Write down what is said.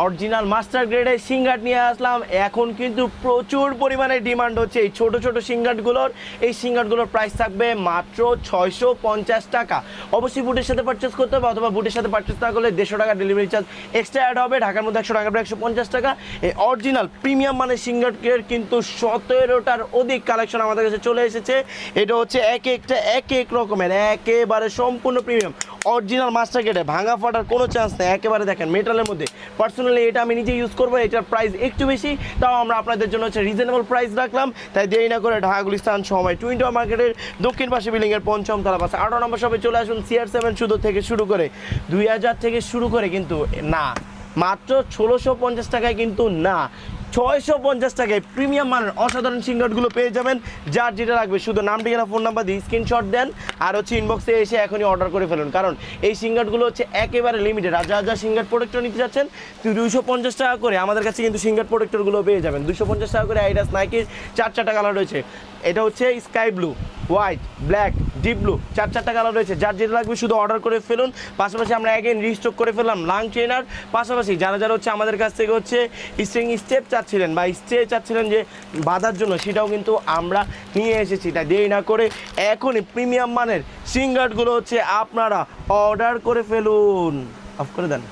Original master গ্রেডের সিঙ্গাট নিয়ে আসলাম। এখন কিন্তু প্রচুর পরিমাণে ডিমান্ড হচ্ছে এই ছোট ছোট সিঙ্গাটগুলোর। এই সিঙ্গাটগুলোর প্রাইস থাকবে মাত্র 650 টাকা। অবশ্যই বুটের সাথে পারচেস করতে হবে, অথবা বুটের সাথে পারচেস না করলে 150 টাকা ডেলিভারি চার্জ এক্সট্রা অ্যাড হবে। ঢাকার মধ্যে 100 টাকা, 150 টাকা। এই অরিজিনাল প্রিমিয়াম মানের সিঙ্গাটের কিন্তু 17টার অধিক কালেকশন আমাদের কাছে চলে এসেছে। এটা হচ্ছে এক এক রকমের, একেবারে সম্পূর্ণ প্রিমিয়াম অরিজিনাল মাস্টার গ্রেডে, ভাঙা ফাটার কোনো চান্স নেই। একেবারে দেখেন মেটালের মধ্যে। পার্সোনালি এটা আমি নিজে ইউজ করবো, এটার প্রাইস একটু বেশি, তাও আমরা আপনাদের জন্য হচ্ছে রিজনেবল প্রাইস রাখলাম। তাই দেরি না করে ঢাকা গুলিস্তান সময় টুইন টাওয়ার মার্কেটের দক্ষিণ পাশে বিল্ডিংয়ের 5ম তলা পাশে 18 নম্বর শপে চলে আসুন। CR7 শুধু থেকে শুরু করে 2000 থেকে শুরু করে কিন্তু না, মাত্র 1650 টাকায় কিন্তু না, 650 টাকায় প্রিমিয়াম মানের অসাধারণ সিঙ্গারগুলো পেয়ে যাবেন। যার যেটা লাগবে শুধু নাম, ঠিকানা, ফোন নাম্বার দিয়ে স্ক্রিনশট দেন, আর হচ্ছে ইনবক্সে এসে এখনই অর্ডার করে ফেলুন। কারণ এই সিঙ্গারগুলো হচ্ছে একেবারে লিমিটেড। আর যা সিঙ্গার প্রোটেক্টর নিতে যাচ্ছেন 250 টাকা করে আমাদের কাছে কিন্তু সিঙ্গার প্রোটেক্টরগুলো পেয়ে যাবেন। 250 টাকা করে অ্যাডিডাস নাইকির 4টা কালার রয়েছে। এটা হচ্ছে sky blue, white, black, deep blue, 4টা কালার রয়েছে। যার যেটা লাগবে শুধু অর্ডার করে ফেলুন। পাশাপাশি আমরা অ্যাগেন রিস্টক করে ফেললাম লাং চেনার। পাশাপাশি যারা হচ্ছে আমাদের কাছ থেকে হচ্ছে স্ট্রিং স্টেপ চাচ্ছিলেন বা স্টে চাচ্ছিলেন যে বাঁধার জন্য, সেটাও কিন্তু আমরা নিয়ে এসেছি। তাই দেরি না করে এখনই প্রিমিয়াম মানের সিঙ্গারগুলো হচ্ছে আপনারা অর্ডার করে ফেলুন। অফ করে দেন।